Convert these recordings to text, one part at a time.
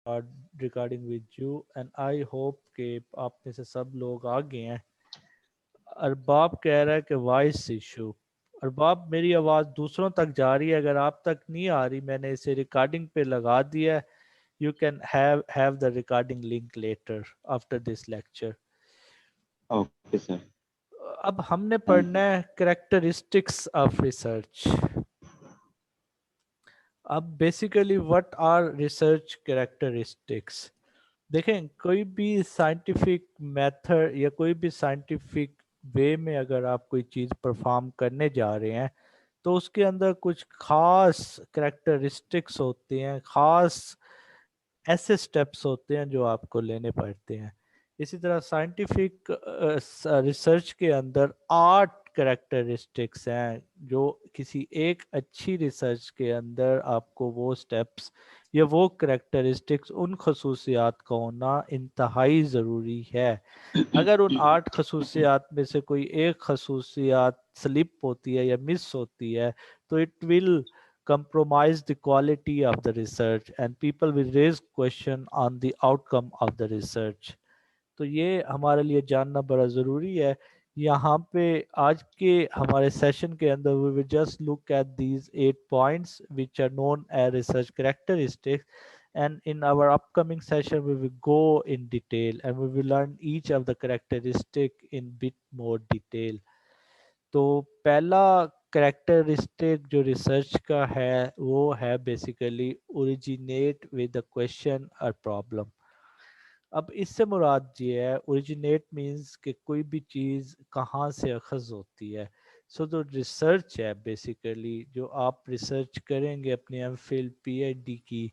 start recording with you and I hope کہ آپ میں سے سب لوگ آ گئے ہیں. ارباب کہہ رہا ہے کہ وائس ایشو. ارباب میری آواز دوسروں تک جا رہی ہے؟ اگر آپ تک نہیں آ رہی میں نے اسے ریکارڈنگ پہ لگا دیا ہے. You can have the recording link later after this lecture. Okay sir. اب ہم نے پڑھنا ہے کریکٹرسٹکس آف ریسرچ. اب basically what are research characteristics. دیکھیں کوئی بھی سائنٹیفک میتھڈ یا کوئی بھی سائنٹیفک وے میں اگر آپ کوئی چیز پرفارم کرنے جا رہے ہیں تو اس کے اندر کچھ خاص کریکٹرسٹکس ہوتے ہیں, خاص ایسے سٹیپس ہوتے ہیں جو آپ کو لینے پڑتے ہیں. اسی طرح سائنٹیفک ریسرچ کے اندر 8 کریکٹرسٹکس ہیں جو کسی ایک اچھی ریسرچ کے اندر آپ کو وہ سٹیپس یا وہ کریکٹرسٹکس ان خصوصیات کا ہونا انتہائی ضروری ہے. اگر ان 8 خصوصیات میں سے کوئی ایک خصوصیات سلپ ہوتی ہے یا مس ہوتی ہے تو it will compromise the quality of the research and people will raise question on the outcome of the research. تو یہ ہمارے لیے جاننا بڑا ضروری ہے. یہاں پہ آج کے ہمارے سیشن کے اندر we will just look at these 8 points which are known as research characteristics, and in our upcoming session we will go in detail and we will learn each of the characteristic in bit more detail. تو پہلا characteristic جو research کا ہے وہ ہے basically اوریجینیٹ with a question اور problem. اب اس سے مراد یہ ہے اوریجینیٹ مینس کہ کوئی بھی چیز کہاں سے اخذ ہوتی ہے. سو جو ریسرچ ہے بیسیکلی جو آپ ریسرچ کریں گے اپنی M Phil P H D کی,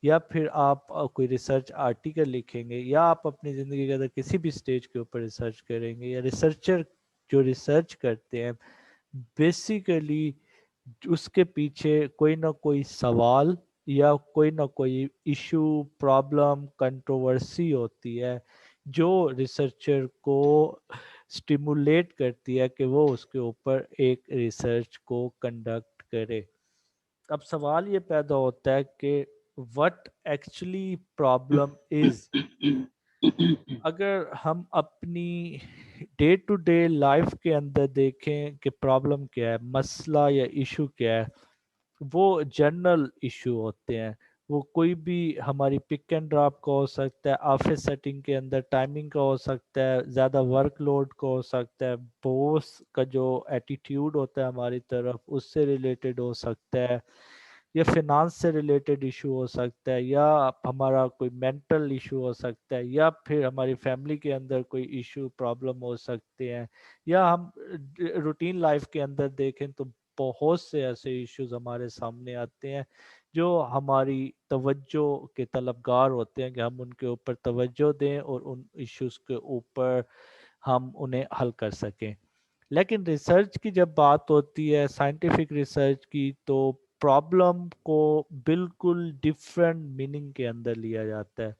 یا پھر آپ کوئی ریسرچ آرٹیکل لکھیں گے, یا آپ اپنی زندگی کے اندر کسی بھی سٹیج کے اوپر ریسرچ کریں گے, یا ریسرچر جو ریسرچ کرتے ہیں بیسیکلی اس کے پیچھے کوئی نہ کوئی سوال یا کوئی نہ کوئی ایشو, پرابلم, کنٹروورسی ہوتی ہے جو ریسرچر کو سٹیمولیٹ کرتی ہے کہ وہ اس کے اوپر ایک ریسرچ کو کنڈکٹ کرے. اب سوال یہ پیدا ہوتا ہے کہ what actually problem is. اگر ہم اپنی ڈے ٹو ڈے لائف کے اندر دیکھیں کہ پرابلم کیا ہے, مسئلہ یا ایشو کیا ہے, وہ جنرل ایشو ہوتے ہیں. وہ کوئی بھی ہماری پک اینڈ ڈراپ کا ہو سکتا ہے, آفس سیٹنگ کے اندر ٹائمنگ کا ہو سکتا ہے, زیادہ ورک لوڈ کا ہو سکتا ہے, بوس کا جو ایٹیٹیوڈ ہوتا ہے ہماری طرف اس سے ریلیٹڈ ہو سکتا ہے, یا فنانس سے ریلیٹڈ ایشو ہو سکتا ہے, یا ہمارا کوئی مینٹل ایشو ہو سکتا ہے, یا پھر ہماری فیملی کے اندر کوئی ایشو پرابلم ہو سکتے ہیں, یا ہم روٹین لائف کے اندر دیکھیں تو بہت سے ایسے ایشوز ہمارے سامنے آتے ہیں جو ہماری توجہ کے طلبگار ہوتے ہیں کہ ہم ان کے اوپر توجہ دیں اور ان ایشوز کے اوپر ہم انہیں حل کر سکیں. لیکن ریسرچ کی جب بات ہوتی ہے سائنٹیفک ریسرچ کی تو پرابلم کو بالکل ڈیفرنٹ میننگ کے اندر لیا جاتا ہے.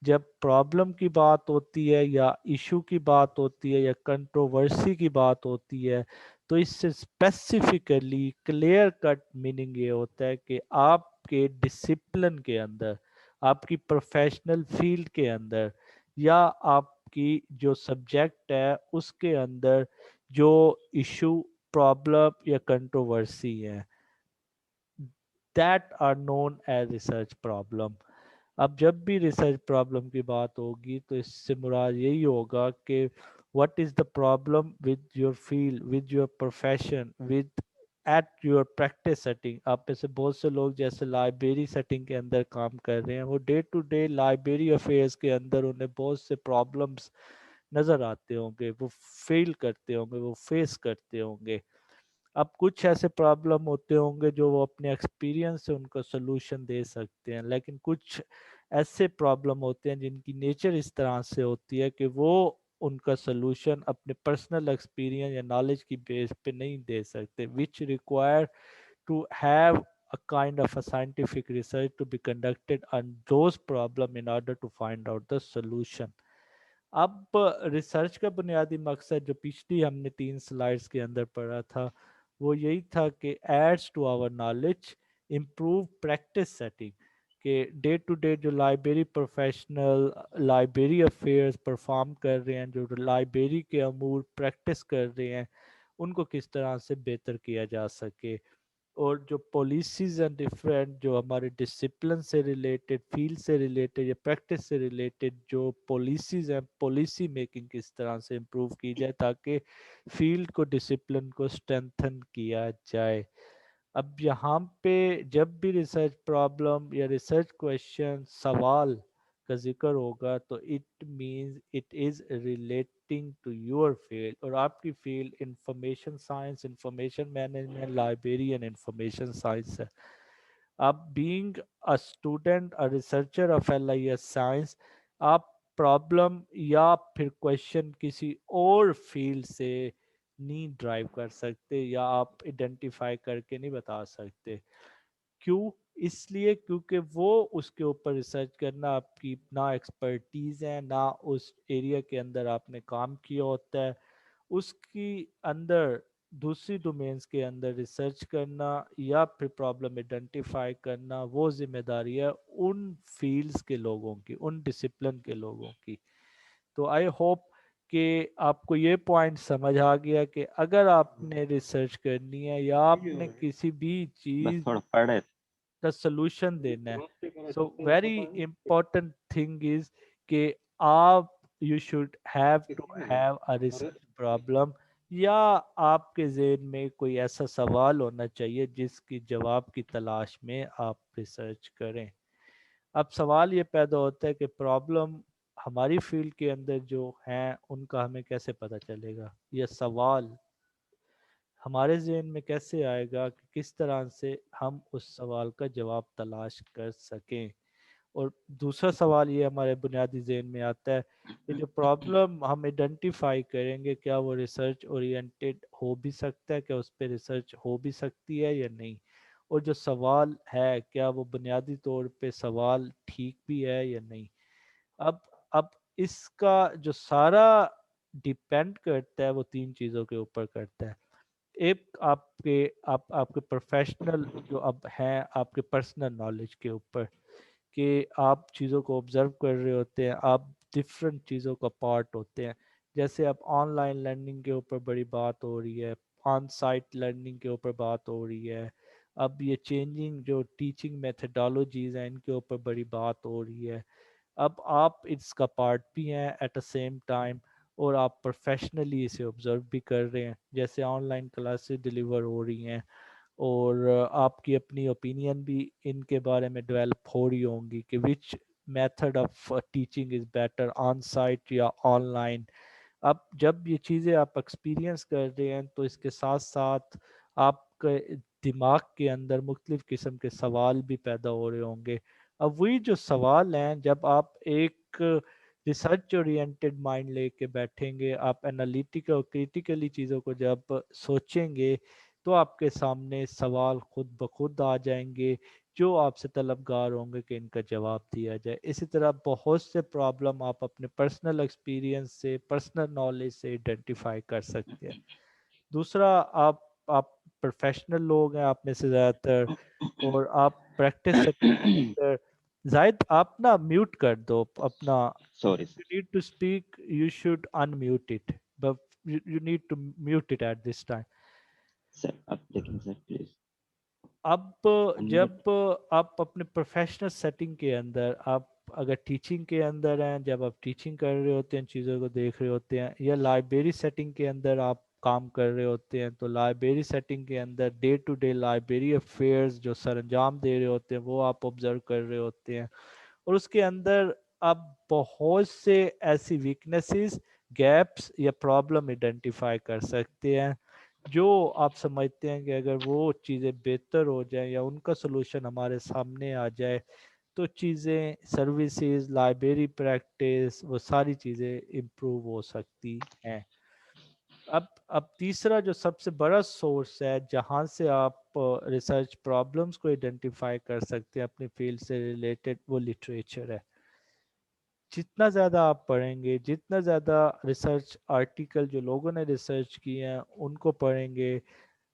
جب پرابلم کی بات ہوتی ہے یا ایشو کی بات ہوتی ہے یا کنٹروورسی کی بات ہوتی ہے تو اس سے اسپیسیفکلی کلیئر کٹ میننگ یہ ہوتا ہے کہ آپ کے ڈسپلن کے اندر, آپ کی پروفیشنل فیلڈ کے اندر, یا آپ کی جو سبجیکٹ ہے اس کے اندر جو ایشو, پرابلم یا کنٹروورسی ہے that are known as research problem. اب جب بھی ریسرچ پرابلم کی بات ہوگی تو اس سے مراد یہی ہوگا کہ what is the problem with your field, with your profession, with at your practice setting. آپ میں سے بہت سے لوگ جیسے لائبریری سیٹنگ کے اندر کام کر رہے ہیں, وہ day to day library affairs کے اندر انہیں بہت سے پرابلمس نظر آتے ہوں گے, وہ فیل کرتے ہوں گے, وہ فیس کرتے ہوں گے. اب کچھ ایسے پرابلم ہوتے ہوں گے جو وہ اپنے ایکسپیرینس سے ان کو سلوشن دے سکتے ہیں, لیکن کچھ ایسے پرابلم ہوتے ہیں جن کی نیچر اس طرح سے ہوتی ہے کہ وہ ان کا سلوشن اپنے پرسنل ایکسپیرینس یا نالج کی بیس پہ نہیں دے سکتے, which require to have a kind of a scientific research to be conducted on those problem in order to find out the solution. اب ریسرچ کا بنیادی مقصد جو پچھلی ہم نے 3 سلائڈز کے اندر پڑھا تھا وہ یہی تھا کہ adds to our knowledge, improve practice setting, کہ ڈے ٹو ڈے جو library professional library affairs perform کر رہے ہیں، جو لائبریری کے امور پریکٹس کر رہے ہیں، ان کو کس طرح سے بہتر کیا جا سکے، اور جو پالیسیز ہیں ڈفرینٹ، جو ہمارے ڈسپلن سے ریلیٹڈ، فیلڈ سے ریلیٹڈ یا پریکٹس سے ریلیٹڈ جو پالیسیز ہیں، پالیسی میکنگ کس طرح سے امپروو کی جائے تاکہ فیلڈ کو، ڈسپلن کو اسٹرینتھن کیا جائے۔ اب یہاں پہ جب بھی ریسرچ پرابلم یا ریسرچ کویشچن سوال کا ذکر ہوگا تو it means it is relating to your field, اور آپ کی field information science, information management, librarian information science ہے۔ آپ being a student, a researcher of L I S science, آپ پرابلم یا پھر کویشچن کسی اور فیلڈ سے نہیں ڈرائیو کر سکتے، یا آپ ایڈنٹیفائی کر کے نہیں بتا سکتے۔ کیوں؟ اس لیے کیونکہ وہ اس کے اوپر ریسرچ کرنا آپ کی نہ ایکسپرٹیز ہے، نہ اس ایریا کے اندر آپ نے کام کیا ہوتا ہے۔ اس کی اندر دوسری ڈومینز کے اندر ریسرچ کرنا یا پھر پرابلم ایڈنٹیفائی کرنا، وہ ذمہ داری ہے ان فیلڈز کے لوگوں کی، ان ڈسپلن کے لوگوں کی۔ تو آئی ہوپ کہ آپ کو یہ پوائنٹ سمجھ آ گیا کہ اگر آپ نے ریسرچ کرنی ہے یا آپ نے کسی بھی بس چیز تھوڑا پڑھ رہے کا سلوشن دینا ہے، so very important thing is کہ آپ you should have to have a research problem, یا آپ کے ذہن میں کوئی ایسا سوال ہونا چاہیے جس کی جواب کی تلاش میں آپ ریسرچ کریں۔ اب سوال یہ پیدا ہوتا ہے کہ پرابلم ہماری فیلڈ کے اندر جو ہیں ان کا ہمیں کیسے پتہ چلے گا، یہ سوال ہمارے ذہن میں کیسے آئے گا کہ کس طرح سے ہم اس سوال کا جواب تلاش کر سکیں۔ اور دوسرا سوال یہ ہمارے بنیادی ذہن میں آتا ہے کہ جو پرابلم ہم ایڈنٹیفائی کریں گے کیا وہ ریسرچ اورینٹیڈ ہو بھی سکتا ہے، کیا اس پہ ریسرچ ہو بھی سکتی ہے یا نہیں، اور جو سوال ہے کیا وہ بنیادی طور پہ سوال ٹھیک بھی ہے یا نہیں۔ اب اب اس کا جو سارا ڈیپینڈ کرتا ہے وہ تین چیزوں کے اوپر کرتا ہے۔ ایک آپ کے پروفیشنل جو اب ہیں آپ کے پرسنل نالج کے اوپر، کہ آپ چیزوں کو آبزرو کر رہے ہوتے ہیں، آپ ڈفرینٹ چیزوں کا پارٹ ہوتے ہیں۔ جیسے اب آن لائن لرننگ کے اوپر بڑی بات ہو رہی ہے، آن سائٹ لرننگ کے اوپر بات ہو رہی ہے، اب یہ چینجنگ جو ٹیچنگ میتھڈالوجیز ہیں ان کے اوپر بڑی بات ہو رہی ہے۔ اب آپ اس کا پارٹ بھی ہیں ایٹ اے سیم ٹائم، اور آپ پروفیشنلی اسے آبزرو بھی کر رہے ہیں، جیسے آن لائن کلاسز ڈیلیور ہو رہی ہیں، اور آپ کی اپنی اوپینین بھی ان کے بارے میں ڈیولپ ہو رہی ہوں گی کہ which method of teaching is better, on site یا آن لائن۔ اب جب یہ چیزیں آپ ایکسپیرینس کر رہے ہیں تو اس کے ساتھ ساتھ آپ کے دماغ کے اندر مختلف قسم کے سوال بھی پیدا ہو رہے ہوں گے۔ اب وہی جو سوال ہیں جب آپ ایک ریسرچ اورینٹیڈ مائنڈ لے کے بیٹھیں گے، آپ انالیٹیکل اور کریٹیکلی چیزوں کو جب سوچیں گے تو آپ کے سامنے سوال خود بخود آ جائیں گے جو آپ سے طلبگار ہوں گے کہ ان کا جواب دیا جائے۔ اسی طرح بہت سے پرابلم آپ اپنے پرسنل ایکسپیرینس سے، پرسنل نالج سے ایڈنٹیفائی کر سکتے ہیں۔ دوسرا، آپ پروفیشنل لوگ ہیں آپ میں سے زیادہ تر، اور آپ پریکٹس سیٹنگ کے اندر، زائد آپ نا میوٹ کر دو اپنا، sorry you need to speak you should unmute it, but you need to mute it at this time. سر اب دیکھیں سر پلیز اب انمیوٹ جب آپ اپنے پروفیشنل سیٹنگ کے اندر، آپ اگر ٹیچنگ کے اندر ہیں، جب آپ ٹیچنگ کر رہے ہوتے ہیں، چیزوں کو دیکھ رہے ہوتے ہیں، یا لائبریری سیٹنگ کے اندر آپ کام کر رہے ہوتے ہیں، تو لائبریری سیٹنگ کے اندر day to day library affairs جو سر انجام دے رہے ہوتے ہیں وہ آپ آبزرو کر رہے ہوتے ہیں، اور اس کے اندر آپ بہت سے ایسی ویکنیسز، گیپس یا پرابلم ایڈنٹیفائی کر سکتے ہیں جو آپ سمجھتے ہیں کہ اگر وہ چیزیں بہتر ہو جائیں یا ان کا سلوشن ہمارے سامنے آ جائے تو چیزیں، سروسز، لائبریری پریکٹس، وہ ساری چیزیں امپروو ہو سکتی ہیں۔ اب تیسرا جو سب سے بڑا سورس ہے جہاں سے آپ ریسرچ پرابلمس کو ایڈنٹیفائی کر سکتے ہیں اپنی فیلڈ سے ریلیٹڈ، وہ لٹریچر ہے۔ جتنا زیادہ آپ پڑھیں گے، جتنا زیادہ ریسرچ آرٹیکل جو لوگوں نے ریسرچ کیے ہیں ان کو پڑھیں گے،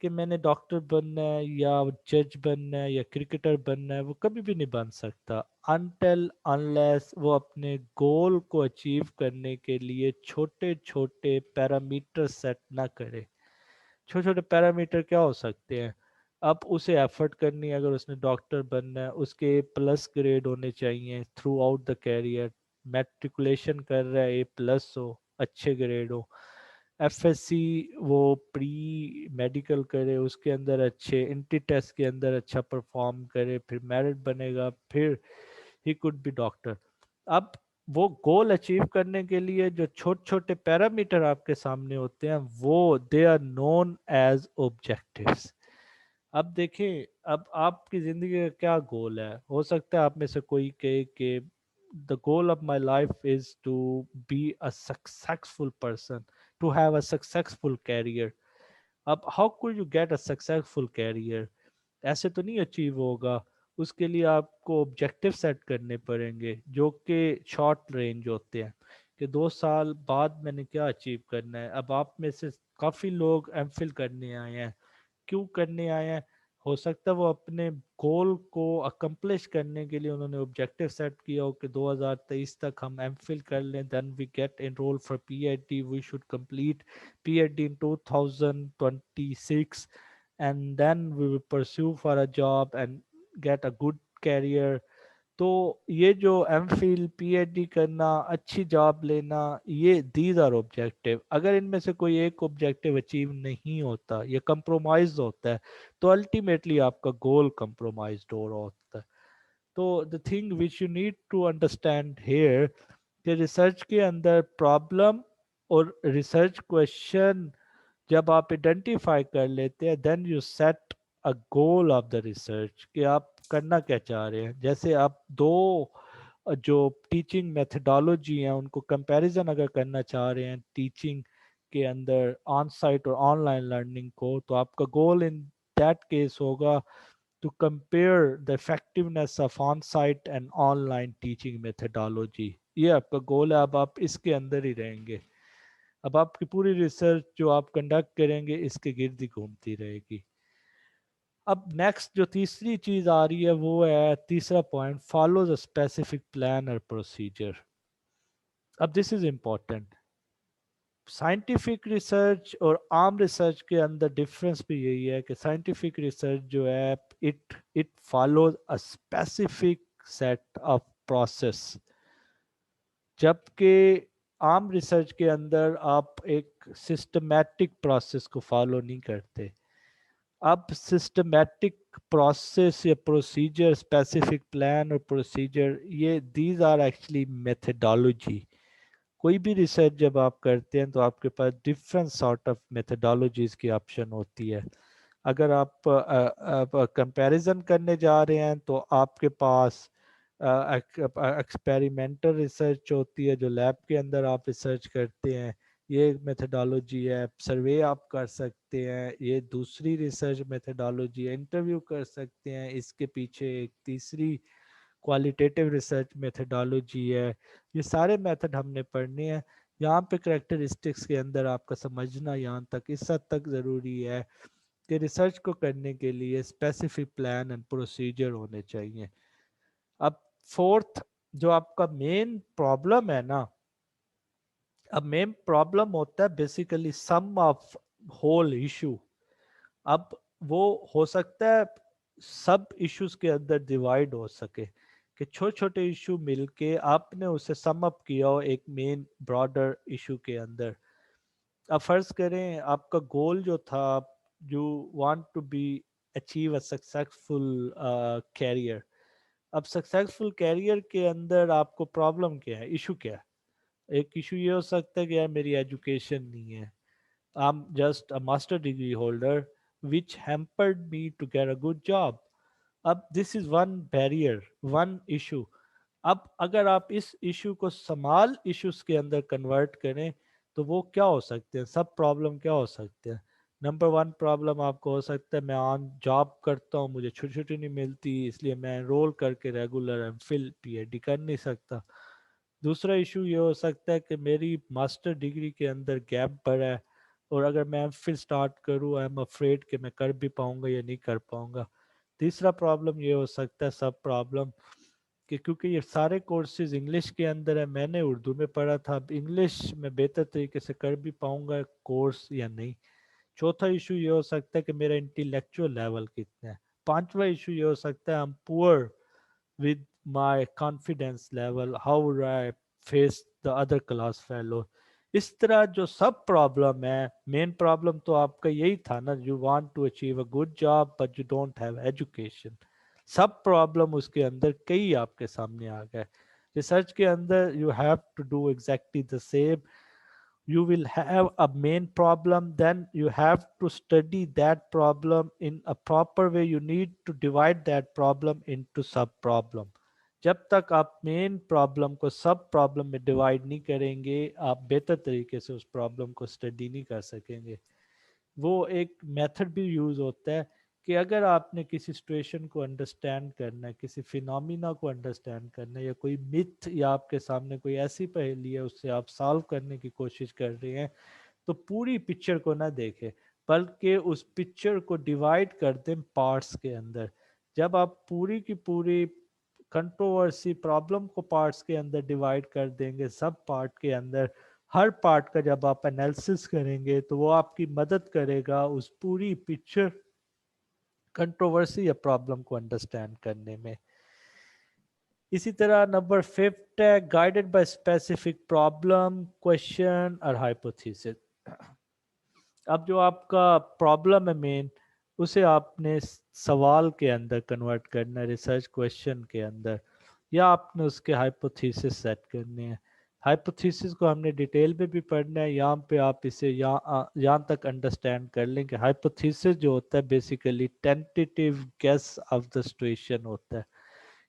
کہ میں نے ڈاکٹر بننا ہے یا جج بننا ہے یا کرکٹر بننا ہے، وہ کبھی بھی نہیں بن سکتا انٹل انلیس وہ اپنے گول کو اچیو کرنے کے لیے چھوٹے چھوٹے پیرامیٹر سیٹ نہ کرے۔ چھوٹے چھوٹے پیرامیٹر کیا ہو سکتے ہیں؟ اب اسے ایفرٹ کرنی ہے، اگر اس نے ڈاکٹر بننا ہے اس کے اے پلس گریڈ ہونے چاہیے throughout the career, matriculation کر رہا ہے اے پلس ہو، اچھے گریڈ ہو، ایف ایس سی وہ پری میڈیکل کرے اس کے اندر اچھے انٹی ٹیسٹ کے اندر اچھا پرفارم کرے، پھر میرٹ بنے گا، پھر ہی کوڈ بی ڈاکٹر۔ اب وہ گول اچیو کرنے کے لیے جو چھوٹے چھوٹے پیرامیٹر آپ کے سامنے ہوتے ہیں وہ they are known as objectives. اب دیکھیں، اب آپ کی زندگی کا کیا گول ہے؟ ہو سکتا ہے آپ میں سے کوئی کہے کہ the goal of my life is to be a successful person, to have a successful career. اب how could you get a successful career؟ ایسے تو نہیں اچیو ہوگا، اس کے لیے آپ کو آبجیکٹیو سیٹ کرنے پڑیں گے جو کہ شارٹ رینج ہوتے ہیں، کہ 2 سال بعد میں نے کیا اچیو کرنا ہے۔ اب آپ میں سے کافی لوگ ایم فل کرنے آئے ہیں، کیوں کرنے آئے ہیں؟ ہو سکتا ہے وہ اپنے گول کو اکمپلش کرنے کے لیے انہوں نے آبجیکٹیو سیٹ کیا ہو کہ 2023 تک ہم ایم فل کر لیں، then we get enrol for P H D, we should complete P H D in 2026 and then we will pursue for a job and get a good career. تو یہ جو M Phil P H D کرنا، اچھی job لینا، یہ these are objective. اگر ان میں سے کوئی ایک آبجیکٹیو اچیو نہیں ہوتا یا کمپرومائز ہوتا ہے تو الٹیمیٹلی آپ کا گول کمپرومائزڈ ہو رہا ہوتا ہے۔ تو the thing which you need to understand here کہ ریسرچ کے اندر پرابلم اور ریسرچ کوشچن جب آپ ایڈنٹیفائی کر لیتے ہیں then you set a goal of the research کہ آپ کرنا کیا چاہ رہے ہیں۔ جیسے آپ دو جو ٹیچنگ میتھڈالوجی ہیں ان کو کمپیریزن اگر کرنا چاہ رہے ہیں ٹیچنگ کے اندر آن سائٹ اور آن لائن لرننگ کو، تو آپ کا گول ان دیٹ کیس ہوگا to compare the effectiveness of on-site and online teaching methodology۔ یہ آپ کا گول ہے، اب آپ اس کے اندر ہی رہیں گے، اب آپ کی پوری ریسرچ جو آپ کنڈکٹ کریں گے اس کے گرد ہی گھومتی رہے گی۔ اب نیکسٹ جو تیسری چیز آ رہی ہے وہ ہے تیسرا point, follows a specific plan اور پروسیجر۔ اب دس از امپورٹنٹ، سائنٹیفک ریسرچ اور عام ریسرچ کے اندر ڈفرینس بھی یہی ہے کہ سائنٹیفک ریسرچ جو ہے it follows a specific set of process, جبکہ عام ریسرچ کے اندر آپ ایک سسٹمیٹک پروسیس کو فالو نہیں کرتے۔ اب سسٹمیٹک پروسیس یا پروسیجر، اسپیسیفک پلان اور پروسیجر، یہ دیز آر ایکچولی میتھڈالوجی۔ کوئی بھی ریسرچ جب آپ کرتے ہیں تو آپ کے پاس ڈفرینٹ سارٹ آف میتھڈالوجیز کی آپشن ہوتی ہے۔ اگر آپ کمپیریزن کرنے جا رہے ہیں تو آپ کے پاس ایکسپیریمنٹل ریسرچ ہوتی ہے جو لیب کے اندر آپ ریسرچ کرتے ہیں، یہ ایک میتھڈالوجی ہے۔ سروے آپ کر سکتے ہیں، یہ دوسری ریسرچ میتھڈالوجی ہے۔ انٹرویو کر سکتے ہیں، اس کے پیچھے ایک تیسری کوالیٹیٹیو ریسرچ میتھڈالوجی ہے۔ یہ سارے میتھڈ ہم نے پڑھنے ہیں۔ یہاں پہ کریکٹرسٹکس کے اندر آپ کا سمجھنا یہاں تک اس حد تک ضروری ہے کہ ریسرچ کو کرنے کے لیے اسپیسیفک پلان اینڈ پروسیجر ہونے چاہیے۔ اب فورتھ جو آپ کا مین پرابلم ہے نا، اب مین پرابلم ہوتا ہے basically some of whole issue. اب وہ ہو سکتا ہے سب ایشوز کے اندر ڈیوائڈ ہو سکے کہ چھوٹے چھوٹے ایشو مل کے آپ نے اسے سم اپ کیا ہو ایک مین براڈر ایشو کے اندر۔ اب فرض کریں آپ کا گول جو تھا، you want to be achieve a successful career. اب سکسیسفل کیریئر کے اندر آپ کو پرابلم کیا ہے، ایشو کیا ہے؟ ایک ایشو یہ ہو سکتا ہے کہ یار میری ایجوکیشن نہیں ہے، I'm just a master degree holder which hampered me to get a good job۔ اب this is one barrier, one issue۔ اب اگر آپ اس ایشو کو سمال ایشوز کے اندر کنورٹ کریں تو وہ کیا ہو سکتے ہیں؟ سب پرابلم کیا ہو سکتے ہیں؟ نمبر 1 پرابلم آپ کو ہو سکتا ہے میں آن جاب کرتا ہوں، مجھے چھٹی چھٹی نہیں ملتی، اس لیے میں انرول کر کے regular M Phil P H D کر نہیں سکتا۔ دوسرا ایشو یہ ہو سکتا ہے کہ میری ماسٹر ڈگری کے اندر گیپ پڑا ہے، اور اگر میں ایم فل اسٹارٹ کروں آئی ایم افریڈ کہ میں کر بھی پاؤں گا یا نہیں کر پاؤں گا. تیسرا پرابلم یہ ہو سکتا ہے سب پرابلم کہ کیونکہ یہ سارے کورسز انگلش کے اندر ہے، میں نے اردو میں پڑھا تھا، اب انگلش میں بہتر طریقے سے کر بھی پاؤں گا کورس یا نہیں. چوتھا ایشو یہ ہو سکتا ہے کہ میرا انٹیلیکچوئل لیول کتنا ہے. پانچواں ایشو یہ ہو سکتا ہے I'm poor with my confidence level, how would I face the other class fellow. اس طرح جو سب پرابلم ہے، مین پرابلم تو آپ کا یہی تھا نا، you want to achieve a good job but you don't have education. سب پرابلم اس کے اندر کئی آپ کے سامنے آ گئے. ریسرچ کے اندر you have to do exactly the same. You will have a main problem, then you have to study that problem in a proper way. You need to divide that problem into sub problem. جب تک آپ main problem کو سب problem میں divide نہیں کریں گے آپ بہتر طریقے سے اس پرابلم کو اسٹڈی نہیں کر سکیں گے. وہ ایک میتھڈ بھی یوز ہوتا ہے کہ اگر آپ نے کسی سچویشن کو انڈرسٹینڈ کرنا ہے، کسی فینومینا کو انڈرسٹینڈ کرنا ہے، یا کوئی متھ یا آپ کے سامنے کوئی ایسی پہیلی ہے اس سے آپ سالو کرنے کی کوشش کر رہے ہیں، تو پوری پکچر کو نہ دیکھیں بلکہ اس پکچر کو ڈیوائڈ کر دیں پارٹس کے اندر. جب آپ پوری کی پوری کنٹروورسی پرابلم کو پارٹس کے اندر ڈیوائڈ کر دیں گے، سب پارٹ کے اندر ہر پارٹ کا جب آپ انالیسس کریں گے تو وہ آپ کی مدد کرے گا اس پوری پکچر کنٹروورسی یا پرابلم کو انڈرسٹینڈ کرنے میں. اسی طرح نمبر 5 ہے guided by specific problem question اور ہائپوتھیسس. اب جو آپ کا پرابلم ہے مین، اسے آپ نے سوال کے اندر کنورٹ کرنا ہے، ریسرچ کوشچن کے اندر، یا آپ نے اس کے ہائپوتھیسس سیٹ کرنے ہیں. ہائپوتھیسس کو ہم نے ڈیٹیل میں بھی پڑھنا ہے، یہاں پہ آپ اسے یہاں تک انڈرسٹینڈ کر لیں کہ ہائپوتھیسس جو ہوتا ہے basically tentative guess of the situation ہوتا ہے.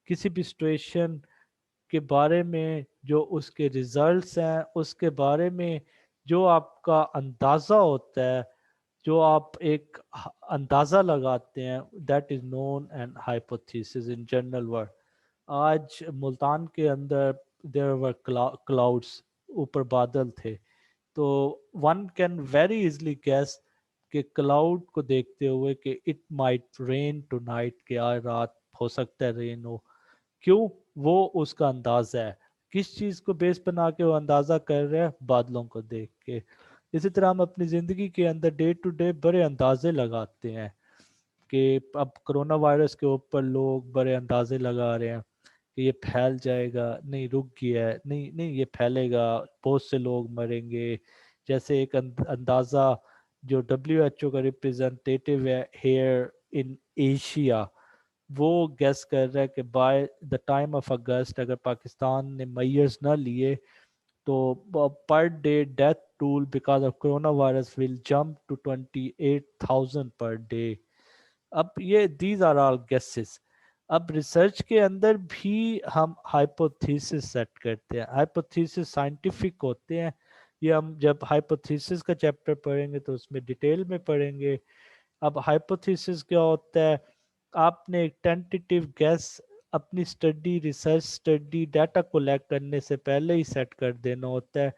کسی بھی سچویشن کے بارے میں جو اس کے ریزلٹس ہیں، اس کے بارے میں جو آپ کا اندازہ ہوتا ہے، جو آپ ایک اندازہ لگاتے ہیں، that is known and hypothesis in general word. آج ملتان کے اندر دیر ور کلاؤڈس، اوپر بادل تھے، تو one can very easily guess کہ کلاؤڈ کو دیکھتے ہوئے کہ it might rain tonight, کہ آج رات ہو سکتا ہے رین ہو. کیوں؟ وہ اس کا اندازہ ہے. کس چیز کو بیس بنا کے وہ اندازہ کر رہے ہیں؟ بادلوں کو دیکھ کے. اسی طرح ہم اپنی زندگی کے اندر ڈے ٹو ڈے بڑے اندازے لگاتے ہیں کہ اب کرونا وائرس کے اوپر لوگ بڑے اندازے لگا رہے ہیں کہ یہ پھیل جائے گا، نہیں رک گیا ہے، نہیں نہیں یہ پھیلے گا، بہت سے لوگ مریں گے. جیسے ایک اندازہ جو WHO کا ریپریزنٹیٹیو ہے ہیئر ان ایشیا، وہ گیس کر رہا ہے کہ by the time of August اگر پاکستان نے میئرز نہ لیے تو per day death toll because of corona virus will jump to 28,000 per day. اب یہ دیز آر آل گیسز. اب ریسرچ کے اندر بھی ہم ہائپوتھیسس سیٹ کرتے ہیں. ہائپوتھیسس سائنٹیفک ہوتے ہیں، یہ ہم جب ہائپوتھیسس کا چیپٹر پڑھیں گے تو اس میں ڈیٹیل میں پڑھیں گے. اب ہائپوتھیسس کیا ہوتا ہے؟ آپ نے ایک ٹینٹیٹیو گیس اپنی study, research study, data collect کرنے سے پہلے ہی سیٹ کر دینا ہوتا ہے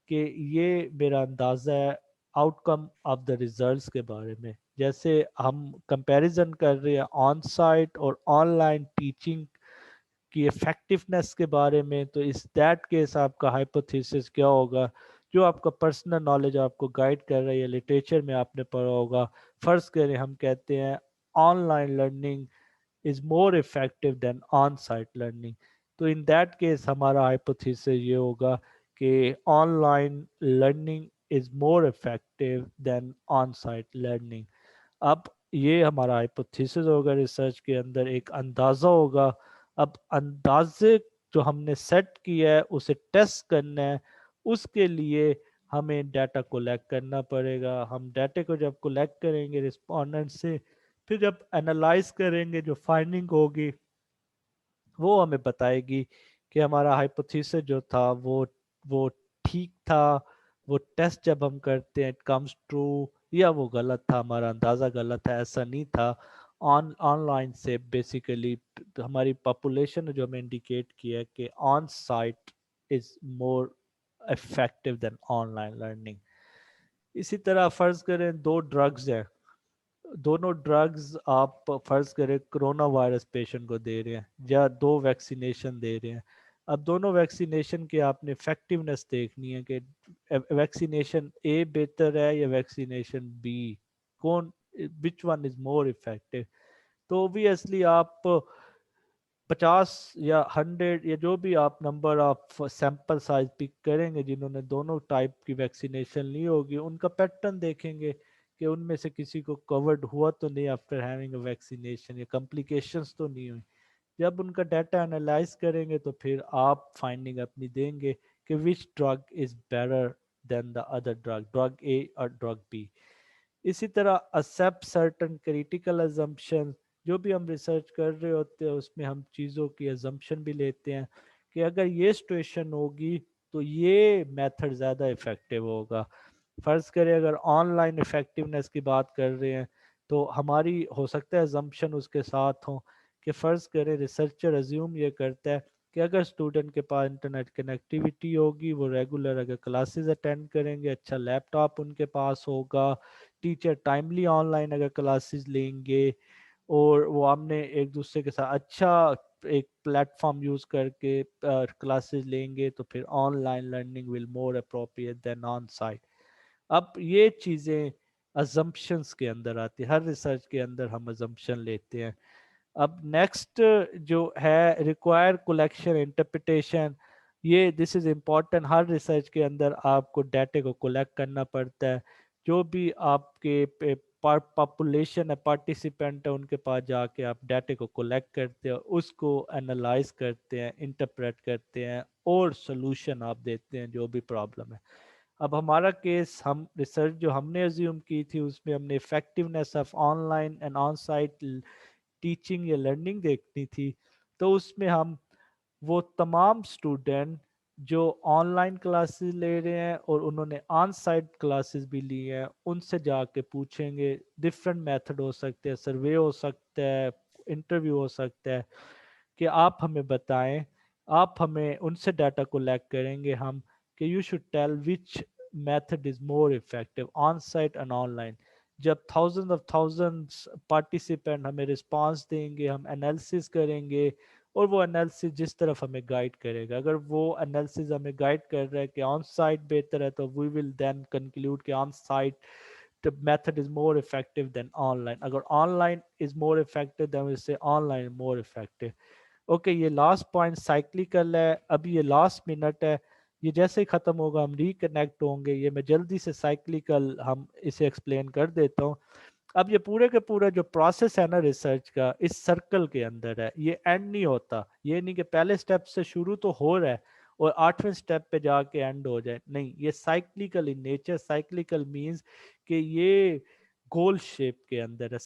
کہ یہ میرا اندازہ ہے out come of the results کے بارے میں. جیسے ہم کمپیریزن کر رہے ہیں آن سائٹ اور آن لائن ٹیچنگ کی افیکٹونیس کے بارے میں، تو اس دیٹ کیس آپ کا ہائپوتھیسس کیا ہوگا؟ جو آپ کا پرسنل نالج آپ کو گائیڈ کر رہا ہے یا لٹریچر میں آپ نے پڑھا ہوگا. فرض کریں ہم کہتے ہیں on line learning is more effective than on-site learning. تو in that case ہمارا hypothesis یہ ہوگا کہ online learning is more effective than on site learning. اب یہ ہمارا ہائپوتھیسس ہوگا، ریسرچ کے اندر ایک اندازہ ہوگا. اب اندازے جو ہم نے سیٹ کیا ہے اسے ٹیسٹ کرنا ہے، اس کے لیے ہمیں ڈیٹا کولیکٹ کرنا پڑے گا. ہم ڈیٹا کو جب کولیکٹ کریں گے رسپونڈنٹ سے، پھر جب انالائز کریں گے جو فائنڈنگ ہوگی وہ ہمیں بتائے گی کہ ہمارا ہائپوتھیسس جو تھا وہ ٹھیک تھا. وہ ٹیسٹ جب ہم کرتے ہیں اٹ کمز ٹرو، یا وہ غلط تھا، ہمارا اندازہ غلط ہے، ایسا نہیں تھا. آن لائن سے بیسیکلی ہماری پاپولیشن جو ہمیں انڈیکیٹ کیا ہے کہ on site is more effective than online learning. اسی طرح فرض کریں دو ڈرگز ہیں، دونوں ڈرگز آپ فرض کریں کرونا وائرس پیشنٹ کو دے رہے ہیں یا دو ویکسینیشن دے رہے ہیں، اب دونوں ویکسینیشن کی آپ نے افیکٹونیس دیکھنی ہے کہ ویکسینیشن اے بہتر ہے یا ویکسینیشن بی، کون which one is more effective. تو obviously آپ 50 یا 100 یا جو بھی آپ نمبر آف سیمپل سائز پک کریں گے جنہوں نے دونوں ٹائپ کی ویکسینیشن لی ہوگی، ان کا پیٹرن دیکھیں گے کہ ان میں سے کسی کو کورڈ ہوا تو نہیں آفٹر ہیونگ اے ویکسینیشن، یا کمپلیکیشنز تو نہیں ہوئی. جب ان کا ڈیٹا انالائز کریں گے تو پھر آپ فائنڈنگ اپنی دیں گے کہ which drug is better than the other drug, drug A اور ڈرگ بی. اسی طرح accept certain critical assumptions، جو بھی ہم ریسرچ کر رہے ہوتے ہیں اس میں ہم چیزوں کی assumption بھی لیتے ہیں کہ اگر یہ سچویشن ہوگی تو یہ میتھڈ زیادہ افیکٹو ہوگا. فرض کریں اگر آن لائن افیکٹونیس کی بات کر رہے ہیں تو ہماری ہو سکتا ہے assumption اس کے ساتھ ہوں کہ فرض کریں ریسرچر ازیوم یہ کرتا ہے کہ اگر اسٹوڈنٹ کے پاس انٹرنیٹ کنیکٹیویٹی ہوگی، وہ ریگولر اگر کلاسز اٹینڈ کریں گے، اچھا لیپ ٹاپ ان کے پاس ہوگا، ٹیچر ٹائملی آن لائن اگر کلاسز لیں گے، اور وہ ہم نے ایک دوسرے کے ساتھ اچھا ایک پلیٹ فارم یوز کر کے کلاسز لیں گے، تو پھر online learning will more appropriate than on site. اب یہ چیزیں ازمپشنس کے اندر آتی ہیں، ہر ریسرچ کے اندر ہم ازمپشن لیتے ہیں. اب نیکسٹ جو ہے ریکوائر کلیکشن انٹرپریٹیشن، یہ دس از امپورٹنٹ. ہر ریسرچ کے اندر آپ کو ڈیٹے کو کلیکٹ کرنا پڑتا ہے، جو بھی آپ کے پاپولیشن ہے، پارٹیسپینٹ ہے، ان کے پاس جا کے آپ ڈیٹے کو کلیکٹ کرتے ہیں، اس کو انالائز کرتے ہیں، انٹرپریٹ کرتے ہیں، اور سلوشن آپ دیتے ہیں جو بھی پرابلم ہے. اب ہمارا کیس، ہم ریسرچ جو ہم نے ازیوم کی تھی اس میں ہم نے effectiveness of online and on site teaching یا لرننگ دیکھنی تھی. تو اس میں ہم وہ تمام اسٹوڈنٹ جو آن لائن کلاسز لے رہے ہیں اور انہوں نے آن سائٹ کلاسز بھی لی ہیں، ان سے جا کے پوچھیں گے. ڈفرینٹ میتھڈ ہو سکتے ہیں، سروے ہو سکتا ہے، انٹرویو ہو سکتا ہے، کہ آپ ہمیں بتائیں، آپ ہمیں ان سے ڈیٹا کولیکٹ کریں گے ہم کہ you should tell which method is more effective on site and online. جب تھاؤزنڈ آف تھاؤزنڈس پارٹیسپینٹ ہمیں رسپانس دیں گے، ہم انالیسس کریں گے، اور وہ انالیسس جس طرف ہمیں گائیڈ کرے گا. اگر وہ انالیسس ہمیں گائیڈ کر رہا ہے کہ آن سائٹ بہتر ہے تو وی ول دین کنکلوڈ کہ on site the method is more effective than online. اگر online is more effective then we say online is more effective. Okay, یہ لاسٹ پوائنٹ سائیکلیکل ہے. ابھی یہ لاسٹ منٹ ہے، یہ جیسے ہی ختم ہوگا ہم ریکنیکٹ ہوں گے. یہ میں جلدی سے سائیکلیکل ہم اسے ایکسپلین کر دیتا ہوں. اب یہ پورے کے پورا جو پروسیس ہے نا ریسرچ کا، اس سرکل کے اندر ہے، یہ اینڈ نہیں ہوتا. یہ نہیں کہ پہلے سٹیپ سے شروع تو ہو رہا ہے اور 8ویں سٹیپ پہ جا کے اینڈ ہو جائے، نہیں. یہ cyclical in nature, cyclical means کہ یہ گول شیپ کے اندر ہے.